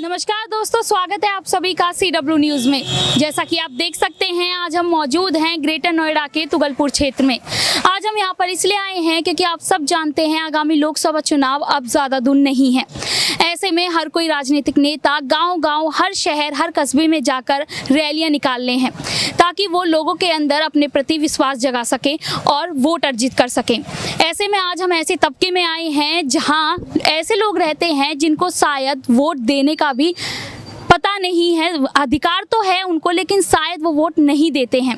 नमस्कार दोस्तों, स्वागत है आप सभी का CW न्यूज़ में। जैसा कि आप देख सकते हैं, आज हम मौजूद हैं ग्रेटर नोएडा के तुगलपुर क्षेत्र में। आज हम यहां पर इसलिए आए हैं क्योंकि आप सब जानते हैं आगामी लोकसभा चुनाव अब ज़्यादा दूर नहीं है। ऐसे में हर कोई राजनीतिक नेता गांव-गांव, हर शहर, हर कस्बे में जाकर रैलियां निकालने हैं ताकि वो लोगों के अंदर अपने प्रति विश्वास जगा सकें और वोट अर्जित कर सकें। ऐसे में आज हम ऐसे तबके में आए हैं जहां ऐसे लोग रहते हैं जिनको शायद वोट देने का भी पता नहीं है, अधिकार तो है उनको लेकिन शायद वो वोट नहीं देते हैं।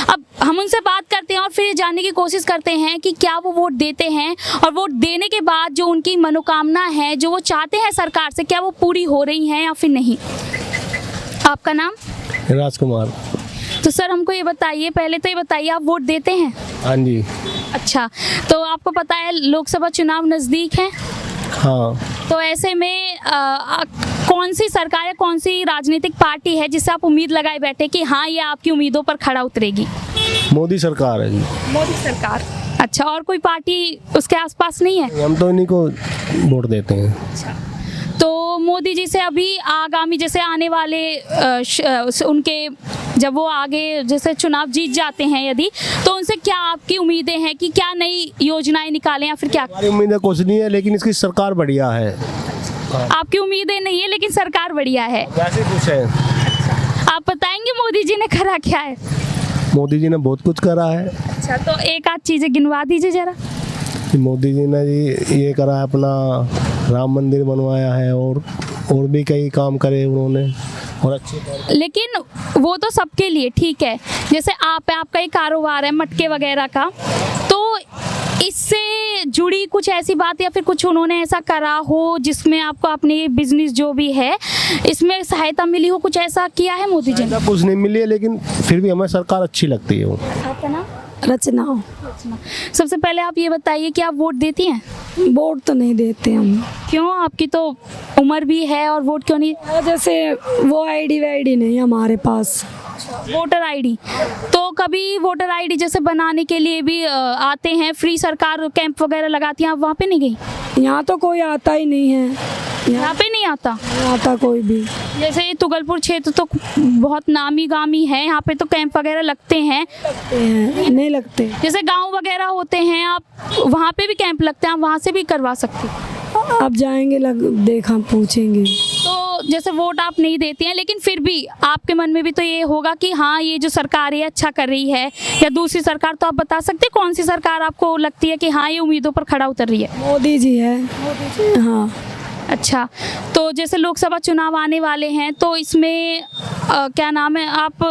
अब हम उनसे बात करते हैं और फिर जानने की कोशिश करते हैं कि क्या वो वोट देते हैं और वोट देने के बाद जो उनकी मनोकामना है, जो वो चाहते हैं सरकार से, क्या वो पूरी हो रही हैं या फिर नहीं। आपका नाम? राजकुमार। तो सर हमको ये बताइए, पहले तो ये बताइए आप वोट देते हैं? हाँ जी। अच्छा, तो आपको पता है लोकसभा चुनाव नज़दीक है। हाँ। तो ऐसे में कौन सी सरकार है, कौन सी राजनीतिक पार्टी है जिससे आप उम्मीद लगाए बैठे कि हाँ ये आपकी उम्मीदों पर खड़ा उतरेगी? मोदी सरकार है जी। मोदी सरकार। अच्छा, और कोई पार्टी उसके आसपास नहीं है? हम तो इन्हीं को वोट देते हैं। अच्छा, तो मोदी जी से अभी आगामी जैसे आने वाले उनके जब वो आगे जैसे चुनाव जीत जाते हैं यदि, तो उनसे क्या आपकी उम्मीदें हैं कि क्या नई योजनाएं निकालें या फिर क्या? हमारी उम्मीदें कुछ नहीं है, लेकिन इसकी सरकार बढ़िया है। आपकी उम्मीदें नहीं है लेकिन सरकार बढ़िया है, वैसे कुछ है। आप बताएंगे मोदी जी ने करा क्या है? मोदी जी ने बहुत कुछ करा है। अच्छा, तो एक आध चीजें गिनवा दीजिए जरा। मोदी जी ने जी ये करा है, अपना राम मंदिर बनवाया है और भी कई काम करे उन्होंने और अच्छे। लेकिन वो तो सबके लिए ठीक है, जैसे आपका एक कारोबार है मटके वगैरह का, तो इससे जुड़ी कुछ ऐसी बात या फिर कुछ उन्होंने ऐसा करा हो जिसमें आपको अपने बिजनेस जो भी है इसमें सहायता मिली हो, कुछ ऐसा किया है मोदी जी ने? कुछ नहीं मिली है, लेकिन फिर भी हमें सरकार अच्छी लगती है वो। आपका नाम? रचना। सबसे पहले आप ये बताइए कि आप वोट देती हैं? वोट तो नहीं देते हम। क्यों? आपकी तो उम्र भी है और वोट क्यों नहीं? जैसे वो आईडी वाईडी नहीं हमारे पास। वोटर आईडी तो कभी वोटर आईडी जैसे बनाने के लिए भी आते हैं, फ्री सरकार कैंप वगैरह लगाती है, आप वहाँ पे नहीं गई? यहाँ तो कोई आता ही नहीं है। यहाँ पे नहीं आता? नहीं आता कोई भी। जैसे तुगलपुर क्षेत्र तो बहुत नामी गामी है, यहाँ पे तो कैंप वगैरह लगते हैं। नहीं लगते। जैसे गांव वगैरह होते हैं, आप वहाँ पे भी कैंप लगते हैं, आप वहाँ से भी करवा सकते हैं। अब जाएंगे देखा पूछेंगे। तो जैसे वोट आप नहीं देती हैं लेकिन फिर भी आपके मन में भी तो ये होगा कि हाँ ये जो सरकार है अच्छा कर रही है, या दूसरी सरकार, तो आप बता सकते हैं कौन सी सरकार आपको लगती है कि हाँ ये उम्मीदों पर खड़ा उतर रही है? मोदी जी है। हाँ। अच्छा, तो जैसे लोकसभा चुनाव आने वाले हैं तो इसमें क्या नाम है, आप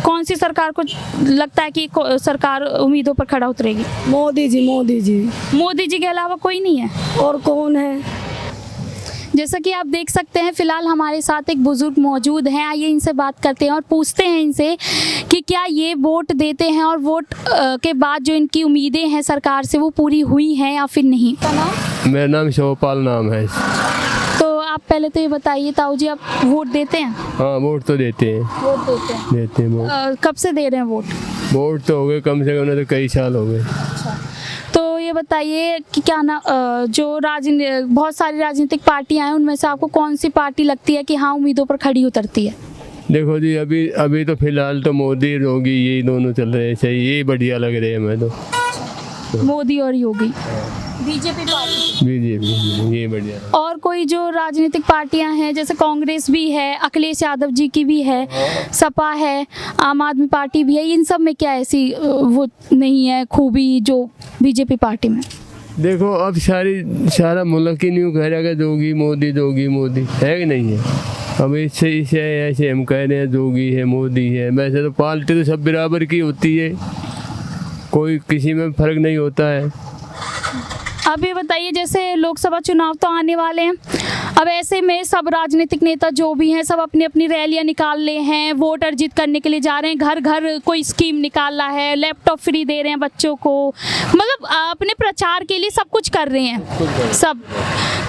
कौन सी सरकार को लगता है कि सरकार उम्मीदों पर खड़ा उतरेगी? मोदी जी। मोदी जी। मोदी जी के अलावा कोई नहीं है? और कौन है? जैसा कि आप देख सकते हैं फिलहाल हमारे साथ एक बुजुर्ग मौजूद हैं, आइए इनसे बात करते हैं और पूछते हैं इनसे कि क्या ये वोट देते हैं और वोट के बाद जो इनकी उम्मीदें हैं सरकार से वो पूरी हुई हैं या फिर नहीं। मेरा नाम शिवपाल नाम है। तो आप पहले तो ये बताइए ताऊ जी, आप वोट देते हैं? हाँ, वोट तो देते हैं। वोट देते हैं वोट। कब से दे रहे हैं वोट? वोट तो हो गए कम से कम, तो कई साल हो गए। तो ये बताइए कि क्या ना जो बहुत सारी राजनीतिक पार्टियां हैं उनमें से आपको कौन सी पार्टी लगती है कि हाँ उम्मीदों पर खड़ी उतरती है? देखो जी, अभी तो फिलहाल तो मोदी योगी यही दोनों चल रहे हैं, सही, यही बढ़िया लग रहे हैं हमें तो। मोदी और योगी, बीजेपी पार्टी, बीजेपी ये बढ़िया। और कोई जो राजनीतिक पार्टियां हैं जैसे कांग्रेस भी है, अखिलेश यादव जी की भी है, सपा है, आम आदमी पार्टी भी है, इन सब में क्या ऐसी वो नहीं है खूबी जो बीजेपी पार्टी में? देखो अब सारा मुल्क ही नहीं कह रहा कि जोगी मोदी है कि नहीं है। अब इससे ऐसे हम कह रहे हैं जोगी है मोदी है, वैसे तो पार्टी तो सब बराबर की होती है, कोई किसी में फर्क नहीं होता है। अब ये बताइए जैसे लोकसभा चुनाव तो आने वाले हैं, अब ऐसे में सब राजनीतिक नेता जो भी हैं सब अपनी अपनी रैलियां निकाल रहे हैं, वोट अर्जित करने के लिए जा रहे हैं, घर घर कोई स्कीम निकाला है, लैपटॉप फ्री दे रहे हैं बच्चों को, मतलब अपने प्रचार के लिए सब कुछ कर रहे हैं सब।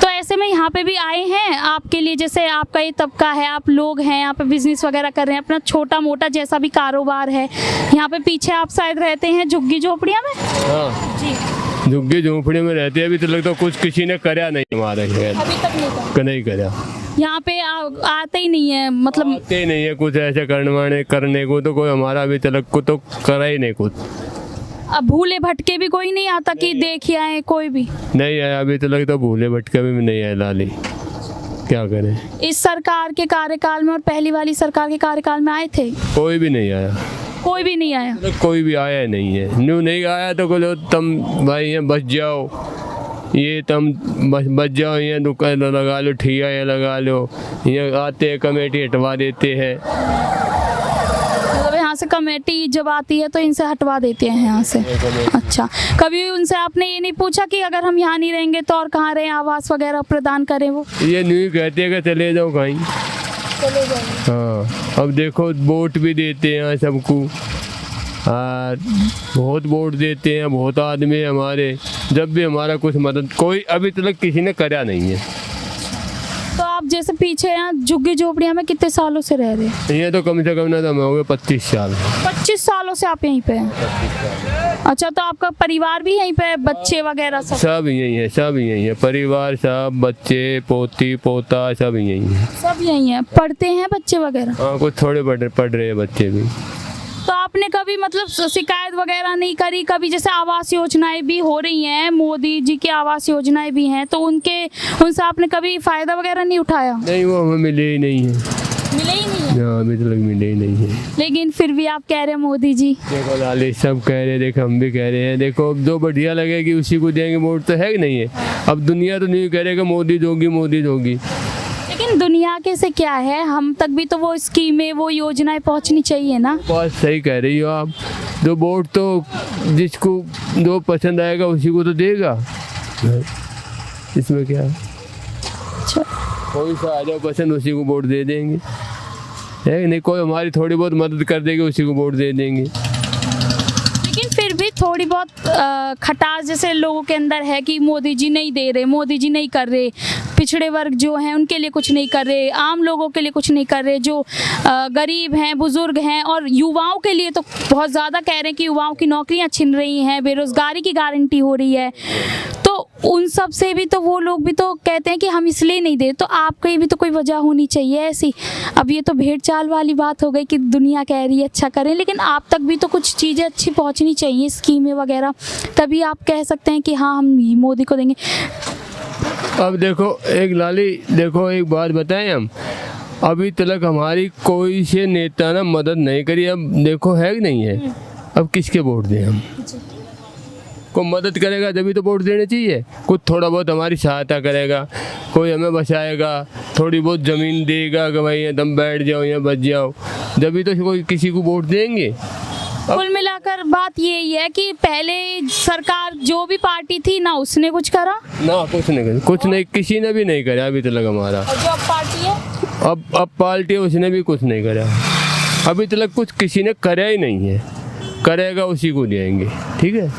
तो ऐसे में यहाँ पे भी आए हैं आपके लिए, जैसे आपका ये तबका है, आप लोग हैं यहाँ पे बिजनेस वगैरह कर रहे हैं, अपना छोटा मोटा जैसा भी कारोबार है, यहाँ पे पीछे आप शायद रहते हैं झुग्गी झोपड़ियाँ में। हाँ जी, झुग्गी झोंपड़ी में रहते हैं। अभी तो लगता है कुछ किसी ने करा नहीं हमारे, अभी तक नहीं नहीं करा। यहाँ पे आते ही नहीं है, मतलब आते ही नहीं है कुछ ऐसे करने को, तो कोई हमारा अभी तक को तो करा ही नहीं कुछ। अब भूले भटके भी कोई नहीं आता कि देखिए आए, कोई भी नहीं आया अभी तक, तो भूले भटके भी नहीं आए लाली, क्या करें। इस सरकार के कार्यकाल में और पहली वाली सरकार के कार्यकाल में आए थे? कोई भी नहीं आया, कोई भी नहीं आया। कोई भी आया नहीं है। न्यू नहीं आया तो बोलो तुम भाई यहाँ बच जाओ, ये तुम बच जाओ, यहाँ दुकान लगा लो, ठिया ये लगा लो, यहाँ आते हैं कमेटी हटवा देते हैं। मतलब यहाँ से कमेटी जब आती है तो इनसे हटवा देते हैं यहाँ से। अच्छा, कभी उनसे आपने ये नहीं पूछा कि अगर हम यहाँ नहीं रहेंगे तो और कहाँ रहें, आवास वगैरह प्रदान करें? वो ये न्यू कहते हैं कि चले जाओ कहीं, चले जाएंगे। हाँ अब देखो वोट भी देते हैं सबको, बहुत वोट देते हैं, बहुत आदमी है हमारे, जब भी हमारा कुछ मदद कोई अभी तक किसी ने करा नहीं है। तो आप जैसे पीछे यहाँ झुग्गी झोपड़ियाँ में कितने सालों से रह रहे हैं? ये तो कम से कम ना तो हो गए 25 साल। 25 सालों से आप यहीं पे हैं? अच्छा, तो आपका परिवार भी यहीं पे है, बच्चे वगैरह सब? सब यही है, सब यही है, परिवार सब, बच्चे पोती पोता सब यही है। सब यहीं है। पढ़ते हैं बच्चे वगैरह? हाँ कुछ थोड़े पढ़ रहे हैं बच्चे भी। तो आपने कभी मतलब शिकायत वगैरह नहीं करी कभी? जैसे आवास योजनाएं भी हो रही हैं, मोदी जी की आवास योजनाएं भी हैं, तो उनसे आपने कभी फायदा वगैरह नहीं उठाया? नहीं, वो हमें मिले ही नहीं है। मिले ही नहीं है? हाँ अभी तक मिले ही नहीं है। लेकिन फिर भी आप कह रहे हैं मोदी जी। देखो लाली सब कह रहे हैं, देखो हम भी कह रहे हैं, देखो अब जो बढ़िया लगेगी उसी को देंगे वोट, तो है कि नहीं है। अब दुनिया तो नहीं कह रहे मोदी दोगी मोदी दोगी। लेकिन दुनिया के से क्या है, हम तक भी तो वो स्कीमें, वो योजनाएं पहुंचनी चाहिए ना। बात सही कह रही हो आप, जो वोट तो जिसको जो पसंद आएगा उसी को तो देगा, इसमें क्या है। अच्छा, कोई सा आ जाओ पसंद उसी को वोट दे देंगे, है कि नहीं। कोई हमारी थोड़ी बहुत मदद कर देगी उसी को वोट दे देंगे। लेकिन फिर भी थोड़ी बहुत खटास जैसे लोगों के अंदर है कि मोदी जी नहीं दे रहे, मोदी जी नहीं कर रहे, पिछड़े वर्ग जो हैं उनके लिए कुछ नहीं कर रहे, आम लोगों के लिए कुछ नहीं कर रहे, जो गरीब हैं, बुजुर्ग हैं, और युवाओं के लिए तो बहुत ज़्यादा कह रहे हैं कि युवाओं की नौकरियां छिन रही हैं, बेरोजगारी की गारंटी हो रही है। तो उन सब से भी तो वो लोग भी तो कहते हैं कि हम इसलिए नहीं दे, तो आपकी भी तो कोई वजह होनी चाहिए ऐसी। अब ये तो भेड़ चाल वाली बात हो गई कि दुनिया कह रही है अच्छा करें, लेकिन आप तक भी तो कुछ चीज़ें अच्छी पहुंचनी चाहिए, स्कीमें वगैरह, तभी आप कह सकते हैं कि हाँ हम मोदी को देंगे। अब देखो एक लाली, देखो एक बात बताएं, हम अभी तक हमारी कोई से नेता ने मदद नहीं करी। अब देखो है कि नहीं है, अब किसके वोट दें हम। को मदद करेगा जब भी तो वोट देने चाहिए, कुछ थोड़ा बहुत हमारी सहायता करेगा, कोई हमें बचाएगा, थोड़ी बहुत ज़मीन देगा कि भाई तुम बैठ जाओ या बच जाओ, जब भी तो कोई किसी को वोट देंगे। कुल मिलाकर बात यही है कि पहले सरकार जो भी पार्टी थी ना उसने कुछ करा ना, कुछ नहीं, कुछ नहीं, किसी ने भी नहीं करा अभी तक हमारा। और जो अब पार्टी है, अब पार्टी है उसने भी कुछ नहीं करा अभी तक, कुछ किसी ने करा ही नहीं है, करेगा उसी को देंगे, ठीक है।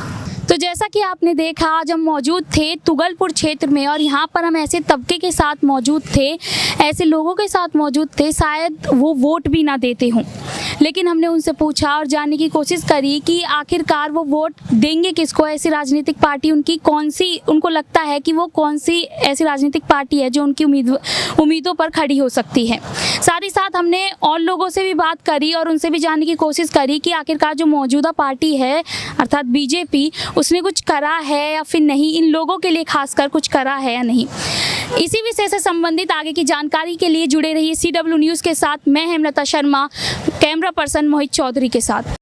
तो जैसा कि आपने देखा आज हम मौजूद थे तुगलपुर क्षेत्र में, और यहाँ पर हम ऐसे तबके के साथ मौजूद थे, ऐसे लोगों के साथ मौजूद थे शायद वो वोट भी ना देते हों, लेकिन हमने उनसे पूछा और जानने की कोशिश करी कि आखिरकार वो वोट देंगे किसको, ऐसी राजनीतिक पार्टी उनकी कौन सी, उनको लगता है कि वो कौन सी ऐसी राजनीतिक पार्टी है जो उनकी उम्मीदों पर खड़ी हो सकती है। साथ ही साथ हमने और लोगों से भी बात करी और उनसे भी जानने की कोशिश करी कि आखिरकार जो मौजूदा पार्टी है अर्थात बीजेपी, उसने कुछ करा है या फिर नहीं, इन लोगों के लिए खासकर कुछ करा है या नहीं। इसी विषय से संबंधित आगे की जानकारी के लिए जुड़े रहिए CW न्यूज़ के साथ। मैं हेमलता शर्मा, कैमरा पर्सन मोहित चौधरी के साथ।